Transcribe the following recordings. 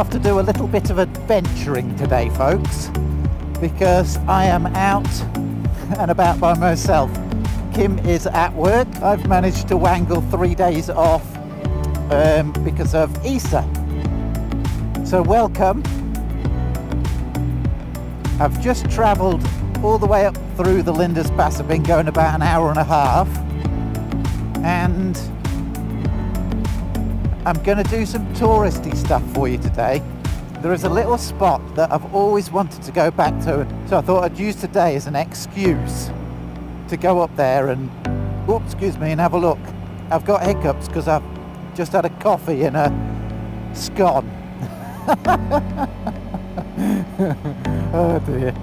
off to do a little bit of adventuring today, folks, because I am out and about by myself. Kim is at work. I've managed to wangle 3 days off because of Easter. So welcome. I've just travelled all the way up through the Linda's Pass. I've been going about an hour and a half, and I'm going to do some touristy stuff for you today. There is a little spot that I've always wanted to go back to, so I thought I'd use today as an excuse to go up there and, oops, excuse me, and have a look. I've got hiccups because I've just had a coffee and a scone. Oh dear.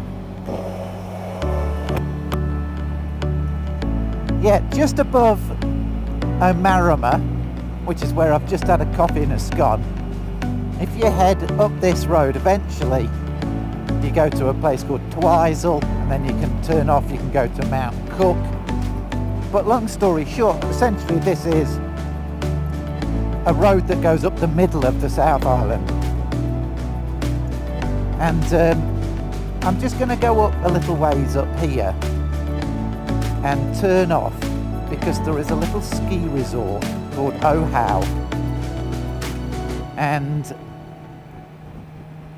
Yeah, just above Omarama, which is where I've just had a coffee and a scone. If you head up this road, eventually you go to a place called Twizel, and then you can turn off, you can go to Mount Cook. But long story short, essentially this is a road that goes up the middle of the South Island. And I'm just going to go up a little ways up here and turn off, because there is a little ski resort called Ohau. And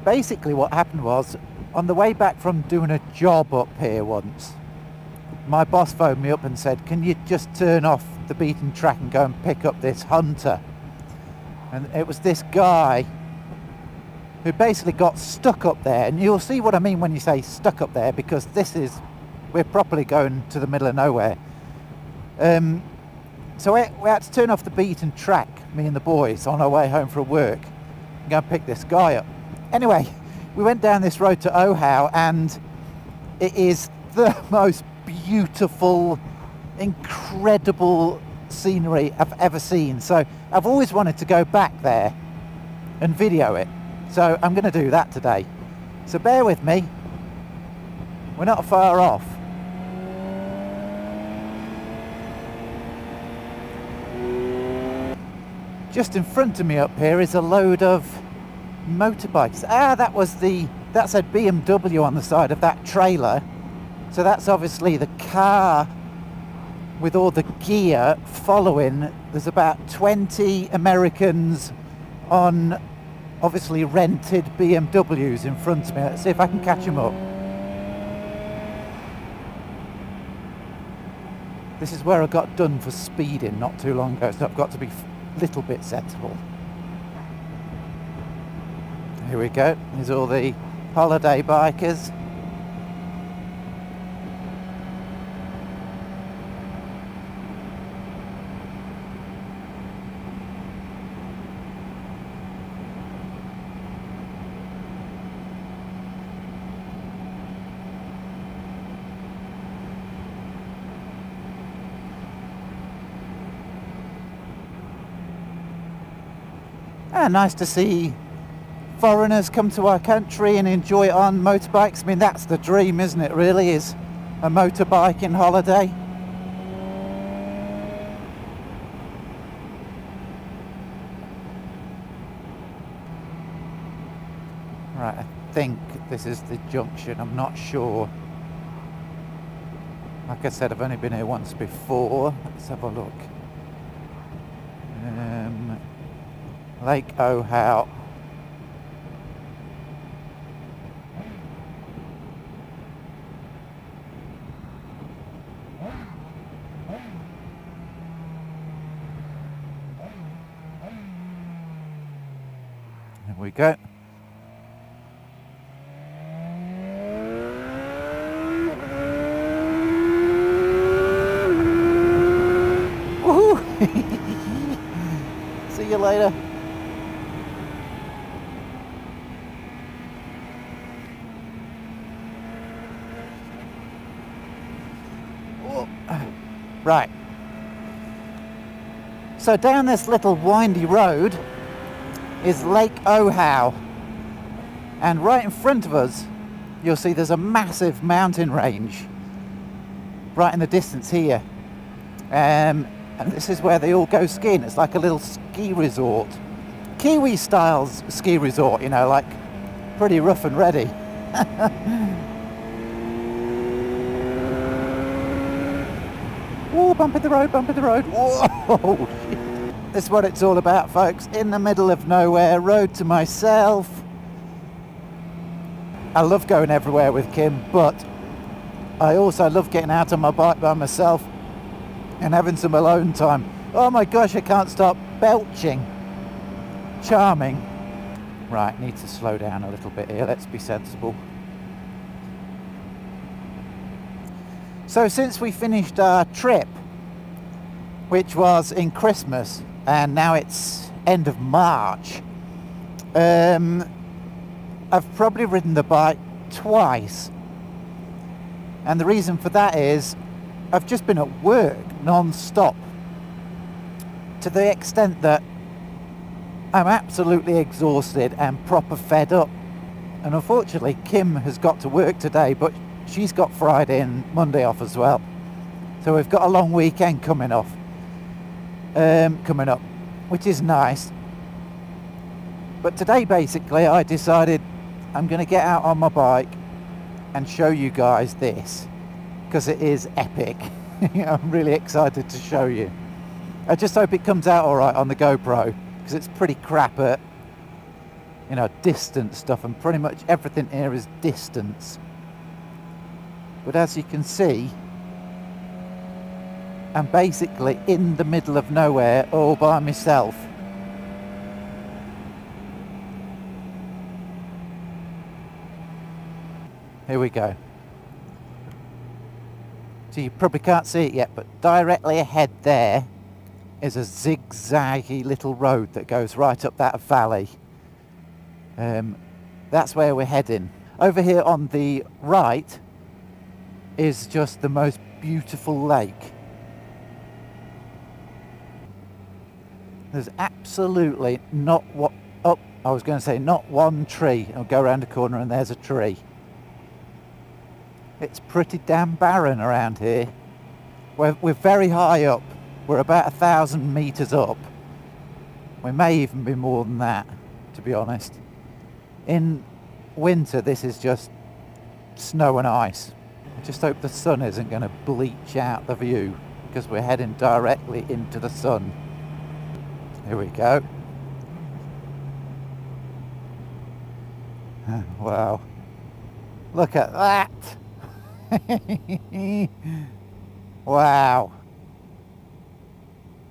basically what happened was, on the way back from doing a job up here once, my boss phoned me up and said, can you just turn off the beaten track and go and pick up this hunter? And it was this guy who basically got stuck up there, and you'll see what I mean when you say stuck up there, because we're properly going to the middle of nowhere. So we had to turn off the beaten track, me and the boys, on our way home from work, and go and pick this guy up. Anyway, we went down this road to Ohau, and it is the most beautiful, incredible scenery I've ever seen. So I've always wanted to go back there and video it. So I'm going to do that today. So bear with me. We're not far off. Just in front of me up here is a load of motorbikes. That said BMW on the side of that trailer. So that's obviously the car with all the gear following. There's about 20 Americans on obviously rented BMWs in front of me. Let's see if I can catch them up. This is where I got done for speeding not too long ago, so I've got to be a little bit sensible. Here we go. There's all the holiday bikers. Nice to see foreigners come to our country and enjoy it on motorbikes. I mean, that's the dream, isn't it, really, is a motorbiking holiday. Right, I think this is the junction, I'm not sure. Like I said, I've only been here once before. Let's have a look. Lake Ohau. There we go. Woohoo! See you later. Right, so down this little windy road is Lake Ohau, and right in front of us you'll see there's a massive mountain range right in the distance here, and this is where they all go skiing. It's like a little ski resort. Kiwi style ski resort, you know, like pretty rough and ready. Oh, bump in the road, bump in the road. Whoa, shit. This is what it's all about, folks. In the middle of nowhere, road to myself. I love going everywhere with Kim, but I also love getting out on my bike by myself and having some alone time. Oh my gosh, I can't stop belching. Charming. Right, need to slow down a little bit here. Let's be sensible. So since we finished our trip, which was in Christmas, and now it's end of March, I've probably ridden the bike twice. And the reason for that is I've just been at work non-stop, to the extent that I'm absolutely exhausted and proper fed up. And unfortunately Kim has got to work today, but she's got Friday and Monday off as well. So we've got a long weekend coming up, which is nice. But today basically I decided I'm going to get out on my bike and show you guys this, because it is epic. I'm really excited to show you. I just hope it comes out alright on the GoPro, because it's pretty crap at, you know, distance stuff, and pretty much everything here is distance. But as you can see, I'm basically in the middle of nowhere all by myself. Here we go. So you probably can't see it yet, but directly ahead there is a zigzaggy little road that goes right up that valley. That's where we're heading. Over here on the right is just the most beautiful lake. There's absolutely not what, oh, I was going to say not one tree. I'll go around the corner and there's a tree. It's pretty damn barren around here. We're very high up. We're about 1,000 meters up. We may even be more than that, to be honest. In winter, this is just snow and ice. I just hope the sun isn't going to bleach out the view, because we're heading directly into the sun. Here we go. Wow. Look at that. Wow.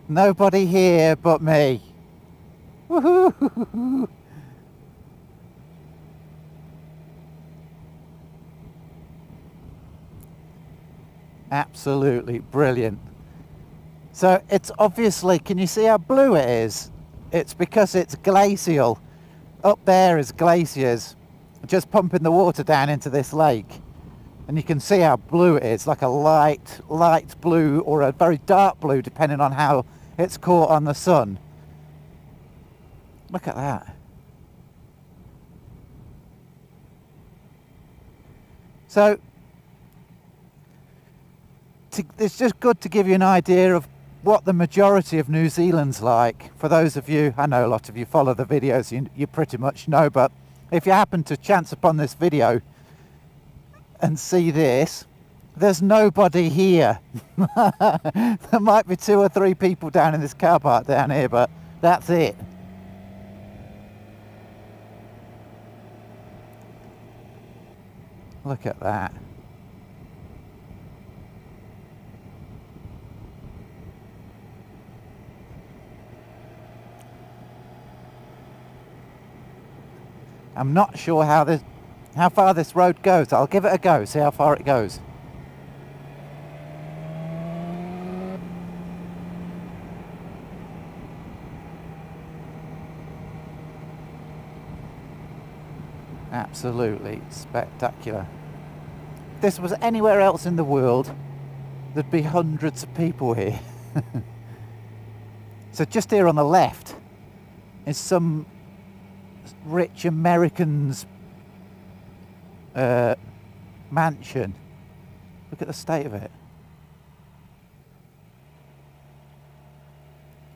Nobody here but me. Woohoo! Absolutely brilliant. So it's obviously, can you see how blue it is? It's because it's glacial. Up there is glaciers just pumping the water down into this lake. And you can see how blue it is, like a light blue or a very dark blue, depending on how it's caught on the sun. Look at that. So it's just good to give you an idea of what the majority of New Zealand's like. For those of you, I know a lot of you follow the videos, you pretty much know, but if you happen to chance upon this video and see this, there's nobody here. There might be 2 or 3 people down in this car park down here, but that's it. Look at that. I'm not sure how far this road goes. I'll give it a go, see how far it goes. Absolutely spectacular. If this was anywhere else in the world, there'd be hundreds of people here. So just here on the left is some rich American's mansion. Look at the state of it.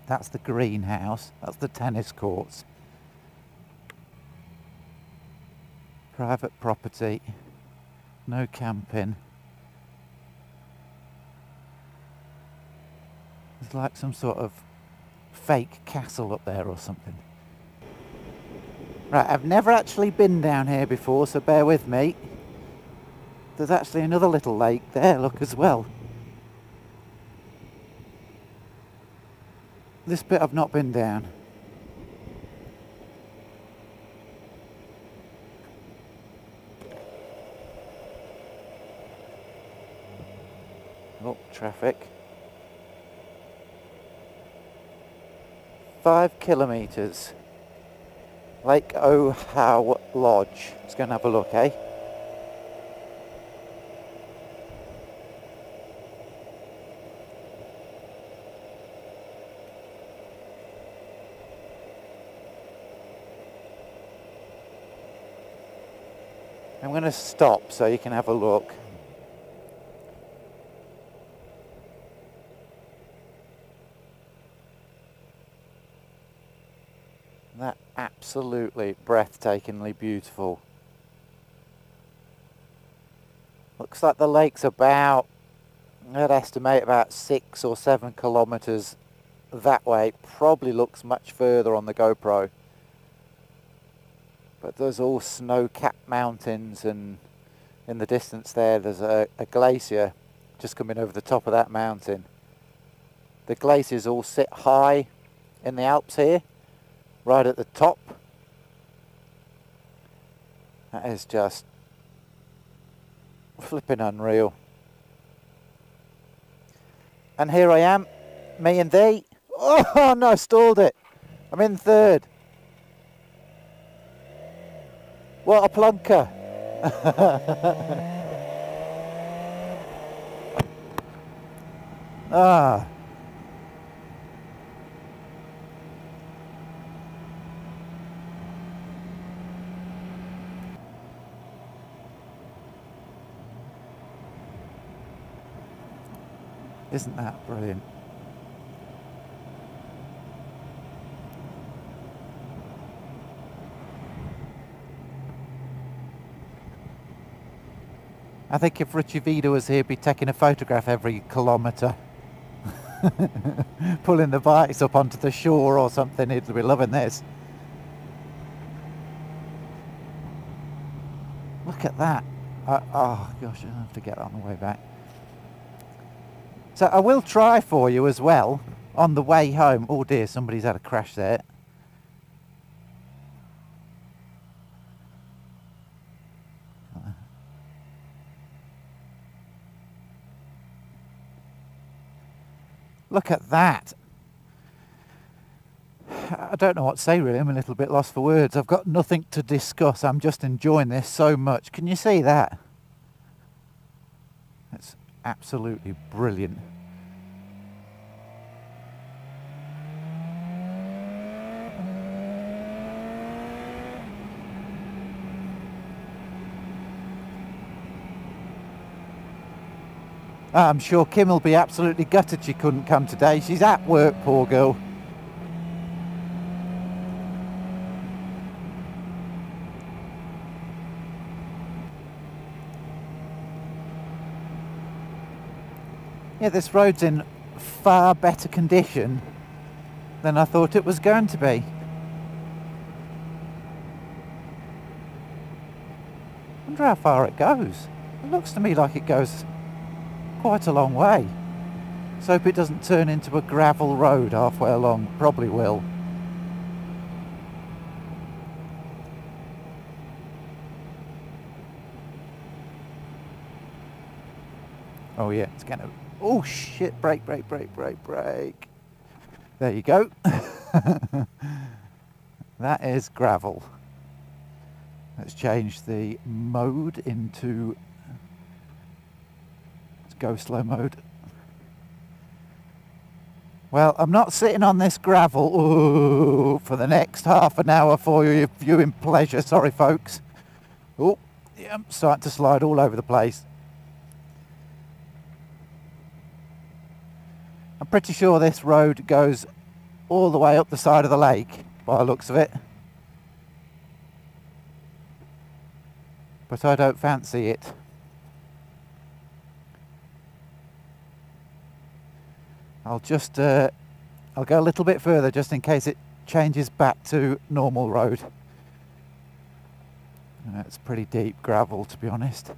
That's the greenhouse. That's the tennis courts. Private property. No camping. There's like some sort of fake castle up there or something. Right, I've never actually been down here before, so bear with me. There's actually another little lake there, look, as well. This bit I've not been down. Oh, traffic. 5 kilometres. Lake Ohau Lodge. Let's go and have a look, eh? I'm going to stop so you can have a look. That absolutely breathtakingly beautiful. Looks like the lake's about, I'd estimate about 6 or 7 kilometres that way. Probably looks much further on the GoPro. But there's all snow-capped mountains, and in the distance there's a glacier just coming over the top of that mountain. The glaciers all sit high in the Alps here, right at the top. That is just flipping unreal. And here I am, me and thee. Oh no, I stalled it. I'm in third. What a plunker. Ah. Isn't that brilliant? I think if Richie Vida was here, he'd be taking a photograph every kilometre. Pulling the bikes up onto the shore or something. He'd be loving this. Look at that. Oh gosh, I'll have to get on the way back. So I will try for you as well on the way home. Oh dear, somebody's had a crash there. Look at that. I don't know what to say really. I'm a little bit lost for words. I've got nothing to discuss. I'm just enjoying this so much. Can you see that? That's absolutely brilliant. I'm sure Kim will be absolutely gutted she couldn't come today. She's at work, poor girl. Yeah, this road's in far better condition than I thought it was going to be. I wonder how far it goes. It looks to me like it goes quite a long way. So hope it doesn't turn into a gravel road halfway along. Probably will. Oh yeah, it's gonna... Oh shit, brake, brake, brake, brake, brake. There you go. That is gravel. Let's change the mode into... Let's go slow mode. Well, I'm not sitting on this gravel for the next half an hour for your viewing pleasure. Sorry, folks. Oh, yeah, I'm starting to slide all over the place. I'm pretty sure this road goes all the way up the side of the lake, by the looks of it. but I don't fancy it. I'll just I'll go a little bit further just in case it changes back to normal road. It's pretty deep gravel, to be honest.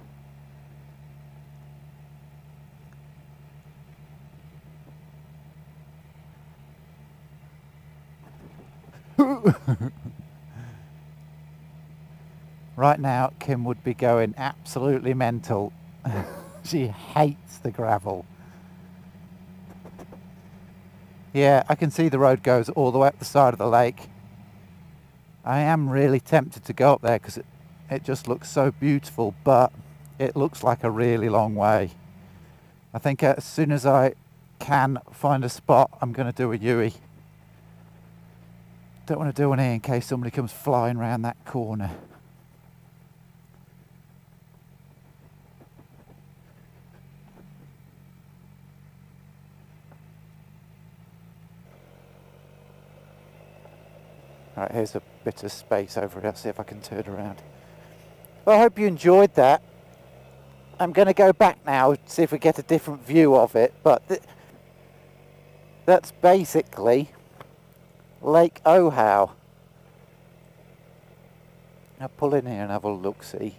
Right now Kim would be going absolutely mental. She hates the gravel. Yeah, I can see the road goes all the way up the side of the lake. I am really tempted to go up there because it just looks so beautiful, but it looks like a really long way. I think as soon as I can find a spot, I'm going to do a U-ey. Don't want to do one here in case somebody comes flying around that corner. Alright, here's a bit of space over here. I'll see if I can turn around. Well, I hope you enjoyed that. I'm going to go back now, see if we get a different view of it, but that's basically Lake Ohau. I'll pull in here and have a look-see.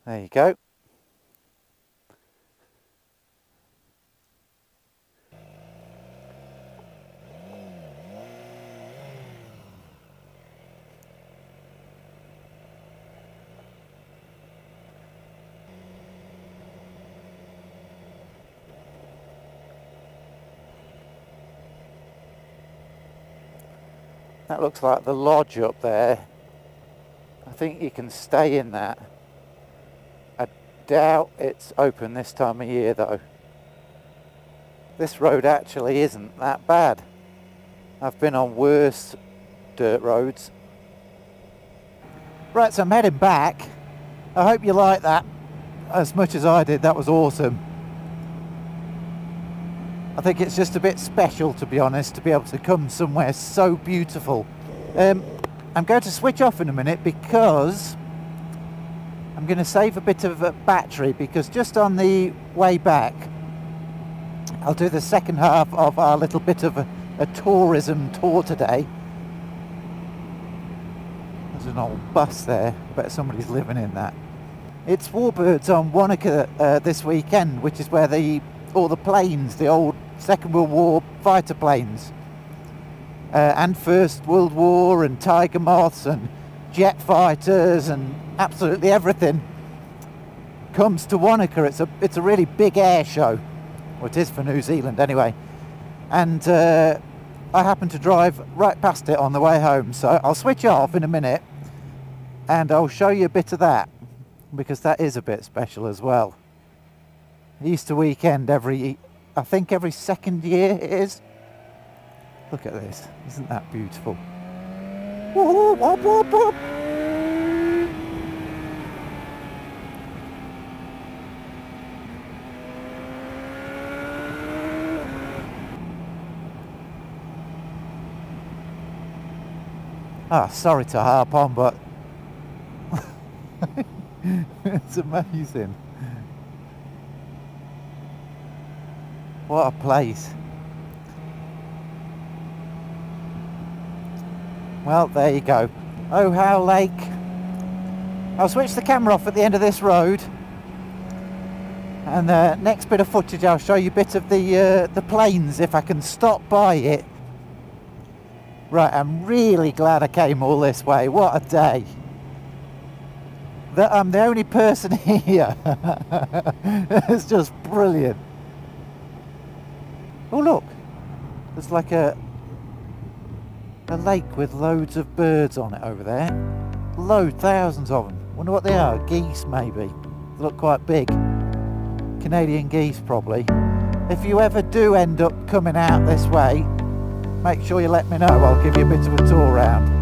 There you go. That looks like the lodge up there. I think you can stay in that. I doubt it's open this time of year though. This road actually isn't that bad. I've been on worse dirt roads. Right, so I'm heading back. I hope you like that as much as I did. That was awesome. I think it's just a bit special, to be honest, to be able to come somewhere so beautiful. I'm going to switch off in a minute because I'm going to save a bit of battery, because just on the way back I'll do the second half of our little bit of a tourism tour today. There's an old bus there. I bet somebody's living in that. It's Warbirds on Wanaka this weekend, which is where all the planes, the old Second World War fighter planes, and First World War, and Tiger Moths and jet fighters and absolutely everything comes to Wanaka. It's a really big air show. Well, it is for New Zealand anyway. And I happened to drive right past it on the way home, so I'll switch off in a minute and I'll show you a bit of that, because that is a bit special as well. Easter weekend I think every second year it is. Look at this, isn't that beautiful? Whoa, whoop, whoop, whoop. Sorry to harp on, but it's amazing. What a place. Well, there you go. Ohau Lake. I'll switch the camera off at the end of this road, and the next bit of footage I'll show you a bit of the plains if I can stop by it. Right, I'm really glad I came all this way. What a day. I'm the only person here. It's just brilliant. Oh look, there's like a lake with loads of birds on it over there. Thousands of them. Wonder what they are. Geese maybe. They look quite big. Canadian geese probably. If you ever do end up coming out this way, make sure you let me know. I'll give you a bit of a tour round.